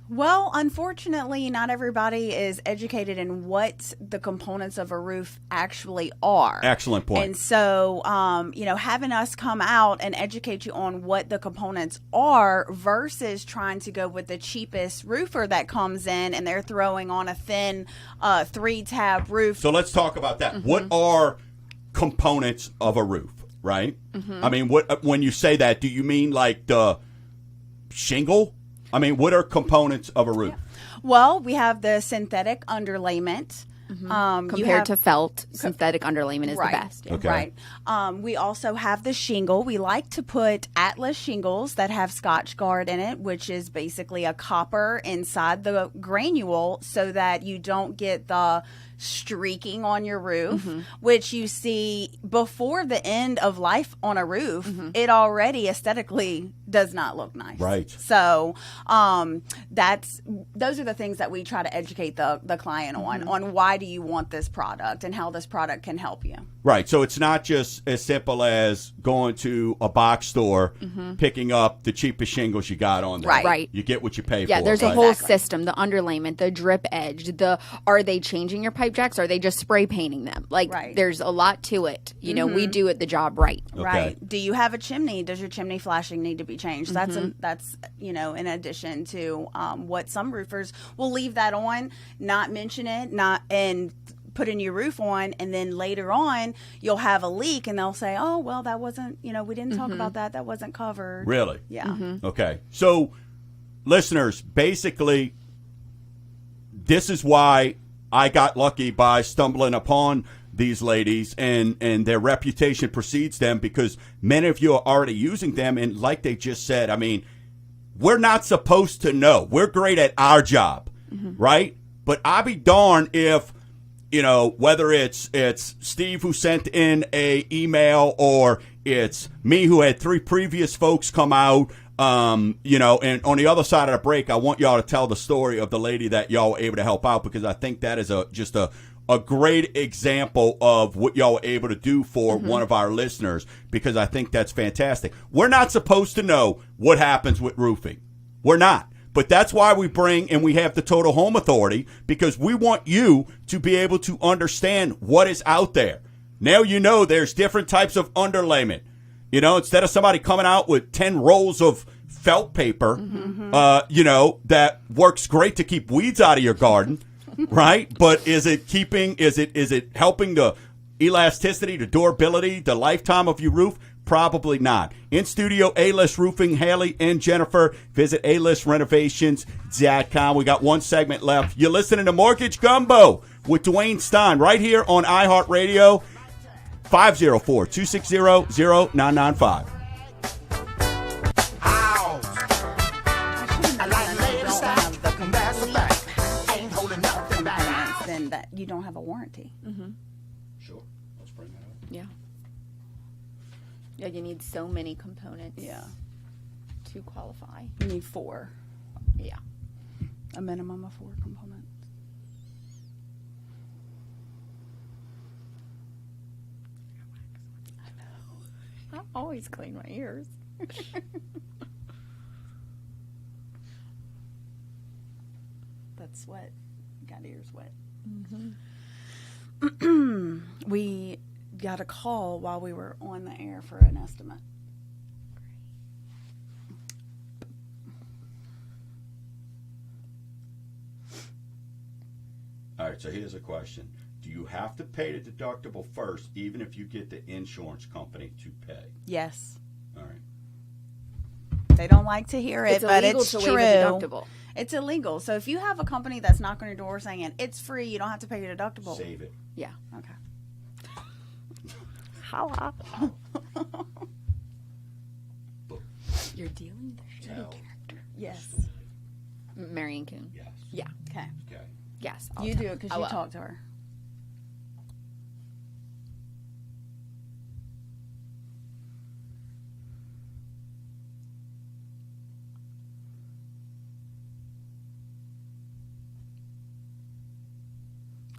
Well, unfortunately, not everybody is educated in what the components of a roof actually are. Excellent point. And so, having us come out and educate you on what the components are versus trying to go with the cheapest roofer that comes in and they're throwing on a thin 3-tab roof. So let's talk about that. What are components of a roof? Right? I mean, when you say that, do you mean like the shingle? I mean, what are components of a roof? Well, we have the synthetic underlayment. Compared to felt, synthetic underlayment is the best. Okay. Right. We also have the shingle. We like to put Atlas shingles that have Scotch Guard in it, which is basically a copper inside the granule so that you don't get the streaking on your roof, which you see before the end of life on a roof. It already aesthetically does not look nice. Right. So those are the things that we try to educate the client on why do you want this product and how this product can help you. Right. So it's not just as simple as going to a box store, picking up the cheapest shingles you got on there. Right. You get what you pay for. Yeah, there's a whole system, the underlayment, the drip edge, are they changing your pipe jacks? Are they just spray painting them? There's a lot to it. We do it the job right. Okay. Right. Do you have a chimney? Does your chimney flashing need to be changed? That's in addition to what some roofers will leave that on, not mention it, and put a new roof on, and then later on you'll have a leak and they'll say, oh, well, that wasn't, we didn't talk about that wasn't covered. Really? Yeah. Okay. So listeners, basically this is why I got lucky by stumbling upon these ladies, and their reputation precedes them because many of you are already using them. And like they just said, I mean, we're not supposed to know. We're great at our job, right? But I'll be darned if whether it's Steve who sent in a email or it's me who had 3 previous folks come out, and on the other side of the break, I want y'all to tell the story of the lady that y'all were able to help out, because I think that is just a great example of what y'all were able to do for one of our listeners, because I think that's fantastic. We're not supposed to know what happens with roofing. We're not. But that's why we bring and we have the Total Home Authority, because we want you to be able to understand what is out there. Now there's different types of underlayment. Instead of somebody coming out with 10 rolls of felt paper, that works great to keep weeds out of your garden, right? But is it helping the elasticity, the durability, the lifetime of your roof? Probably not. In studio, A-List Roofing, Haley and Jennifer. Visit alist.renovations.com. We got 1 segment left. You're listening to Mortgage Gumbo with Dwayne Stein right here on iHeartRadio. 504-260-0995. Then that you don't have a warranty. Sure. Let's bring that up. Yeah. Yeah, you need so many components. Yeah. To qualify. You need 4. Yeah. A minimum of 4 components. I always clean my ears. That's wet. Got ears wet. Mm-hmm. We got a call while we were on the air for an estimate. All right, so here's a question. Do you have to pay the deductible first, even if you get the insurance company to pay? Yes. All right. They don't like to hear it, but illegal it's to true. waive a deductible. It's illegal. So if you have a company that's knocking on your door saying it's free, you don't have to pay your deductible. Save it. Yeah. Okay. Holla. You're dealing with a shitty No. character. Yes. Marion Coon. Yes. Yeah. Okay. Okay. Yes. You do it because I you will. talk to her.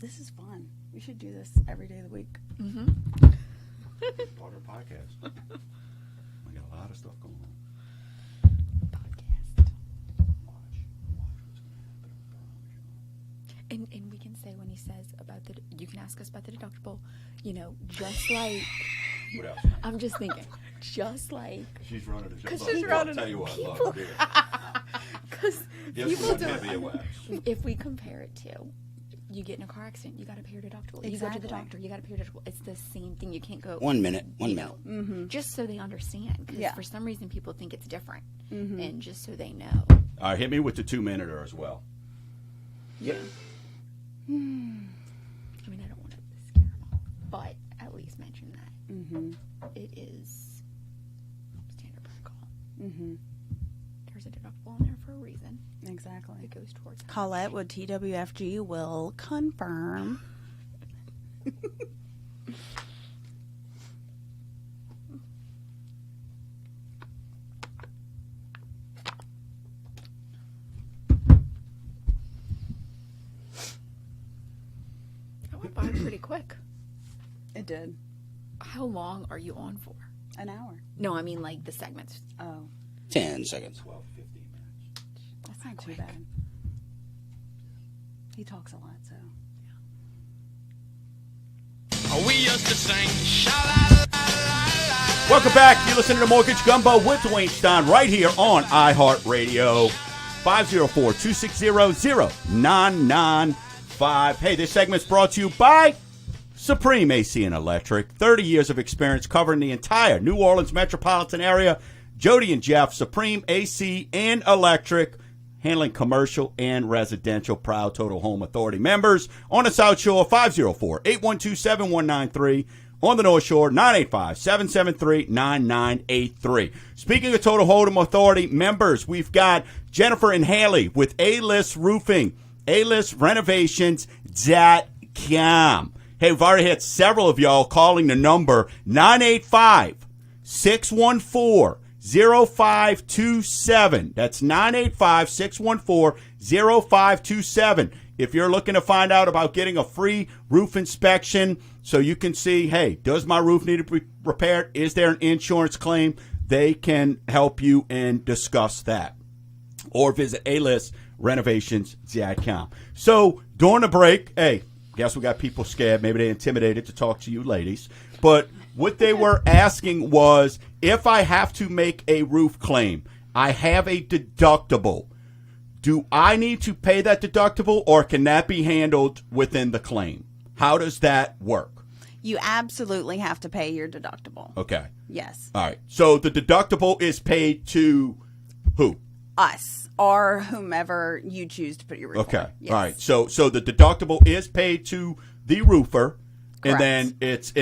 This is fun. We should do this every day of the week. Mm-hmm. Part of the podcast. We got a lot of stuff going on. Podcast. Watch what's going to happen. And we can say when he says about you can ask us about the deductible, just like, What else? I'm just thinking, just like, She's running the show. 'Cause Look, she's I'll running tell it. you what, People- look, here. because Yes, people one heavy don't, wax. if we compare it to, you get in a car accident, you got to pay your deductible. You go to the Exactly. doctor, you got to pay your deductible. It's the same thing. You can't go 1 minute. 1 you minute. know, just so they understand. Because Yeah. for some reason people think it's different, and just so they know. All right, hit me with the 2-minuter as well. Yep. I mean, I don't want to scare them off, but at least mention that it is standard protocol. There's a deductible in there for a reason. Exactly. It goes towards Colette with TWFG will confirm. That went by pretty quick. It did. How long are you on for? An hour. No, I mean like the segments. Oh, 10 seconds. 12, 15 minutes. that's not too bad. He talks a lot, so. We used to sing sha-la-la-la-la. Welcome back. You're listening to Mortgage Gumbo with Dwayne Stein right here on iHeartRadio. 504-260-0995. Hey, this segment's brought to you by Supreme AC and Electric. 30 years of experience covering the entire New Orleans metropolitan area. Jody and Jeff, Supreme AC and Electric, handling commercial and residential. Proud Total Home Authority members. On the South Shore, 504-812-7193. On the North Shore, 985-773-9983. Speaking of Total Home Authority members, we've got Jennifer and Haley with A-List Roofing, A-List Renovations.com. Hey, we've already had several of y'all calling the number 985-614-0527. That's 985-614-0527. If you're looking to find out about getting a free roof inspection so you can see, hey, does my roof need to be repaired? Is there an insurance claim? They can help you and discuss that. Or visit alist.renovations.com. So during the break, hey, guess we got people scared. Maybe they intimidated to talk to you ladies. But what they were asking was, if I have to make a roof claim, I have a deductible. Do I need to pay that deductible, or can that be handled within the claim? How does that work? You absolutely have to pay your deductible. Okay. Yes. All right. So the deductible is paid to who? Us or whomever you choose to put your roof Okay. on. Yes. All right. So the deductible is paid to the roofer, Correct. and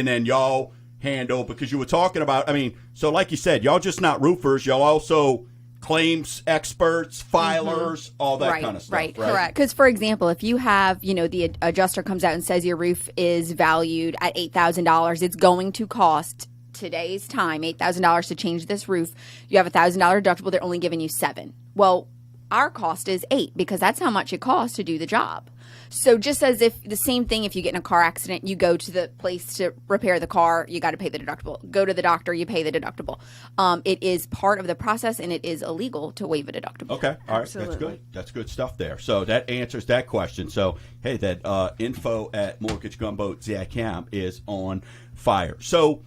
then y'all handle, because you were talking about, I mean, so like you said, y'all just not roofers, y'all also claims experts, filers, all that kind of stuff. Right, correct. Because, for example, if you have, the adjuster comes out and says your roof is valued at $8,000, it's going to cost today's time $8,000 to change this roof. You have a $1,000 deductible. They're only giving you $7,000. Well, our cost is $8,000 because that's how much it costs to do the job. So just as if the same thing, if you get in a car accident, you go to the place to repair the car, you got to pay the deductible. Go to the doctor, you pay the deductible. It is part of the process, and it is illegal to waive a deductible. Okay, all right, Absolutely. that's good. That's good stuff there. So that answers that question. So, hey, that info at mortgagegumbo.com is on fire. So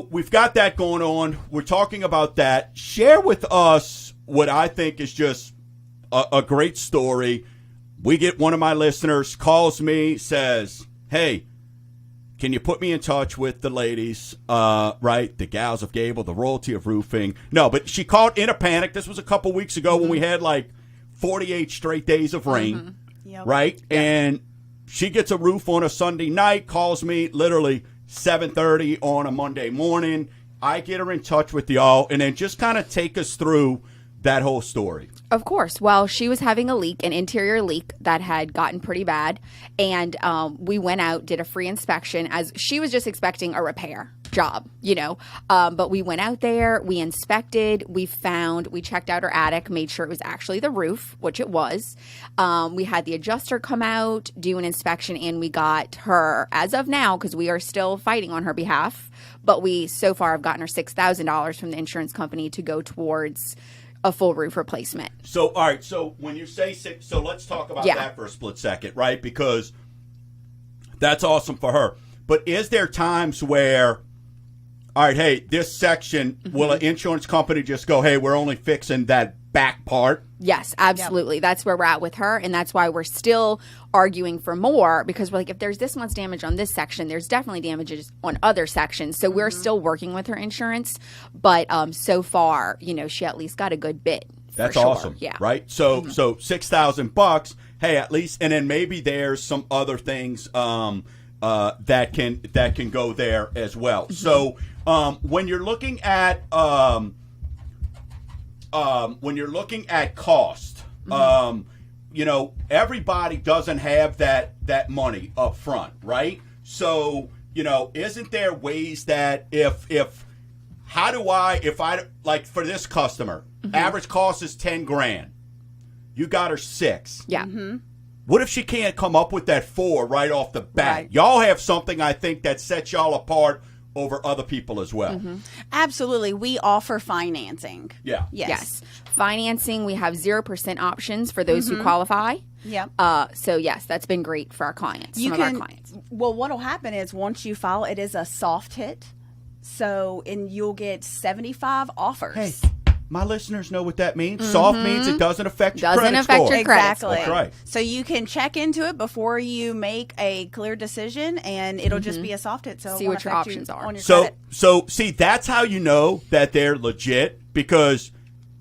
we've got that going on. We're talking about that. Share with us what I think is just a great story. We get one of my listeners, calls me, says, hey, can you put me in touch with the ladies, right? The gals of Gable, the royalty of roofing. No, but she called in a panic. This was a couple weeks ago when we had like 48 straight days of rain, Yep. right? And she gets a roof on a Sunday night, calls me literally 7:30 on a Monday morning. I get her in touch with y'all, and then just kind of take us through that whole story. Of course. Well, she was having a leak, an interior leak that had gotten pretty bad. And we went out, did a free inspection, as she was just expecting a repair job, But we went out there, we inspected, we checked out her attic, made sure it was actually the roof, which it was. We had the adjuster come out, do an inspection, and we got her, as of now, because we are still fighting on her behalf, but we so far have gotten her $6,000 from the insurance company to go towards a full roof replacement. So, all right. So when you say six, so let's talk about that for a split second, right? Because that's awesome for her. But is there times where, all right, hey, this section, will an insurance company just go, hey, we're only fixing that back part? Yes, absolutely. Yep. That's where we're at with her, and that's why we're still arguing for more, because we're like, if there's this much damage on this section, there's definitely damages on other sections. So we're still working with her insurance, but so far, she at least got a good bit. That's sure. awesome, yeah. Right? So so $6,000, hey, at least, and then maybe there's some other things that can go there as well. So when you're looking at cost, everybody doesn't have that money up front, right? So, isn't there ways that if I like for this customer, average cost is $10,000, you got her $6,000. Yeah. What if she can't come up with that $4,000 right off the bat? Right. Y'all have something, I think, that sets y'all apart over other people as well. Absolutely. We offer financing. Yeah. Yes. Financing, we have 0% options for those who qualify. Yep. So yes, that's been great for our clients. Some of our clients. Well, what'll happen is once you file, it is a soft hit. So, and you'll get 75 offers. Hey, my listeners know what that means. Soft means it doesn't affect your Doesn't credit affect score. your credit Exactly. That's right. So you can check into it before you make a clear decision, and it'll just be a soft hit. So it See won't what your affect options are. on your So, credit. see, that's how you know that they're legit, because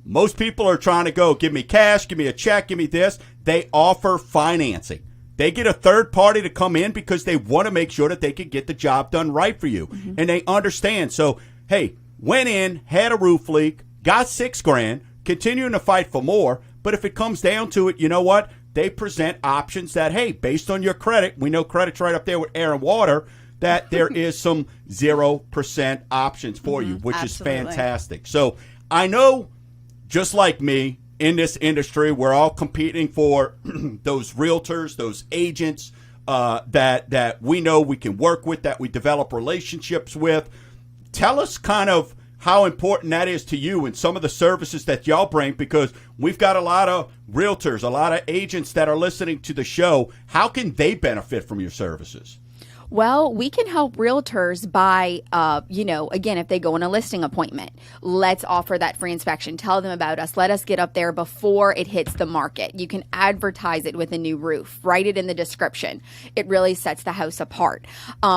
most people are trying to go, give me cash, give me a check, give me this. They offer financing. They get a third party to come in because they want to make sure that they can get the job done right for you. And they understand. So, hey, went in, had a roof leak, got $6,000, continuing to fight for more. But if it comes down to it, you know what? they present options that, hey, based on your credit, we know credit's right up there with air and water, that there is some 0% options for you, which Absolutely. is fantastic. So I know, just like me, in this industry, we're all competing for those realtors, those agents that we know we can work with, that we develop relationships with. Tell us kind of how important that is to you and some of the services that y'all bring, because we've got a lot of realtors, a lot of agents that are listening to the show. How can they benefit from your services? Well, we can help realtors by, again, if they go on a listing appointment, let's offer that free inspection. Tell them about us. Let us get up there before it hits the market. You can advertise it with a new roof. Write it in the description. It really sets the house apart.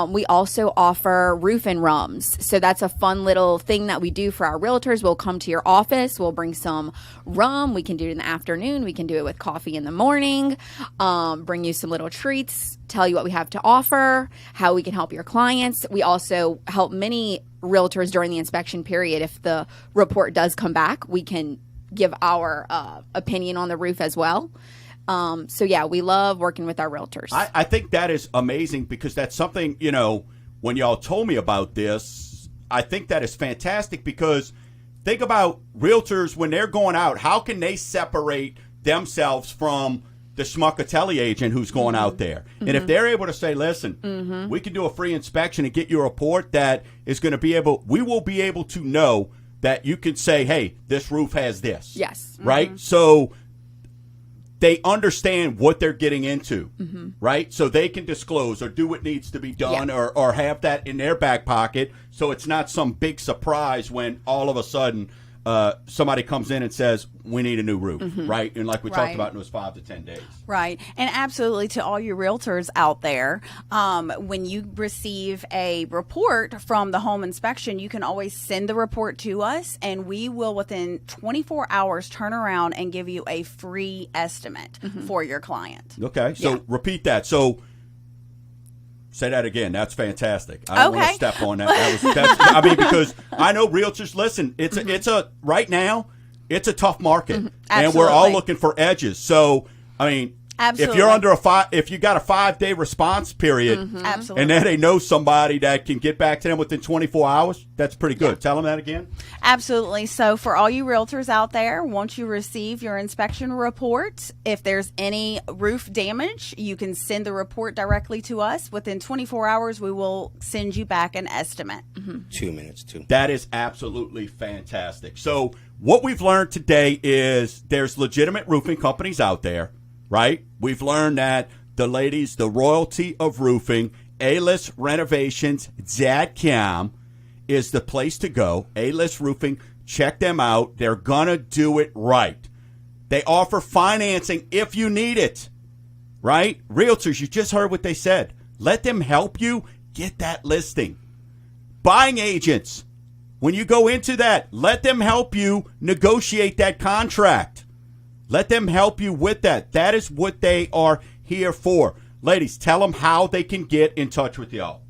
We also offer roof and rums. So that's a fun little thing that we do for our realtors. We'll come to your office. We'll bring some rum. We can do it in the afternoon. We can do it with coffee in the morning. Bring you some little treats. Tell you what we have to offer, how we can help your clients. We also help many realtors during the inspection period. If the report does come back, we can give our opinion on the roof as well. We love working with our realtors. I think that is amazing, because that's something, when y'all told me about this, I think that is fantastic, because think about realtors when they're going out, how can they separate themselves from the Schmuckatelli agent who's going out there? And if they're able to say, listen, we can do a free inspection and get you a report that is going to we will be able to know that you can say, hey, this roof has this. Yes. Right? So they understand what they're getting into, right? So they can disclose or do what needs to be done, or have that in their back pocket, so it's not some big surprise when all of a sudden somebody comes in and says, we need a new roof, right? And like we talked about, it was 5 to 10 days. Right. And absolutely, to all you realtors out there, when you receive a report from the home inspection, you can always send the report to us, and we will, within 24 hours, turn around and give you a free estimate for your client. Okay. So repeat that. So say that again. That's fantastic. I don't want to step on that. Because I know realtors, listen, it's a right now, it's a tough market, and we're all looking for edges. So, Absolutely. if you're if you got a 5-day response period, Absolutely. and then they know somebody that can get back to them within 24 hours, that's pretty good. Tell them that again. Absolutely. So for all you realtors out there, once you receive your inspection report, if there's any roof damage, you can send the report directly to us. Within 24 hours, we will send you back an estimate. 2 minutes, too. That is absolutely fantastic. So what we've learned today is there's legitimate roofing companies out there, right? We've learned that the royalty of roofing, A-List Renovations.com is the place to go. A-List Roofing, check them out. They're going to do it right. They offer financing if you need it, right? Realtors, you just heard what they said. Let them help you get that listing. Buying agents, when you go into that, let them help you negotiate that contract. Let them help you with that. That is what they are here for. Ladies, tell them how they can get in touch with y'all.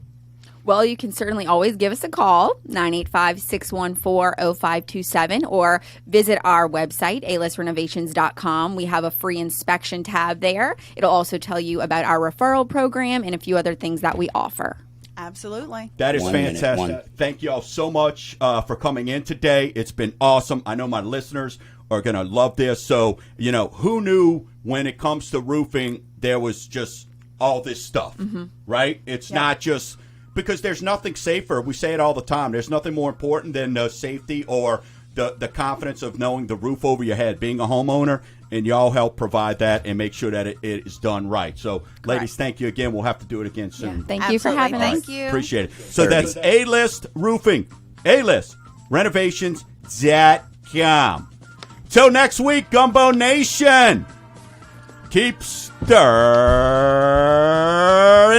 Well, you can certainly always give us a call, 985-614-0527, or visit our website, alistrenovations.com. We have a free inspection tab there. It'll also tell you about our referral program and a few other things that we offer. Absolutely. That is fantastic. Thank you all so much for coming in today. It's been awesome. I know my listeners are going to love this. So, who knew when it comes to roofing, there was just all this stuff, right? It's not just because there's nothing safer. We say it all the time. There's nothing more important than the safety or the confidence of knowing the roof over your head, being a homeowner, and y'all help provide that and make sure that it is done right. So, ladies, thank you again. We'll have to do it again soon. Yeah, thank you for having us. Thank you. Appreciate it. So that's A-List Roofing, A-List Renovations.com. Till next week, Gumbo Nation, keep stirring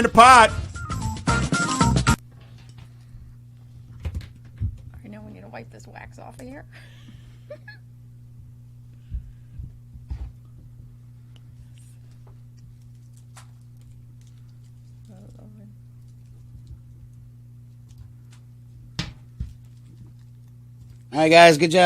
the pot. I know we need to wipe this wax off of here. All right, guys, good job.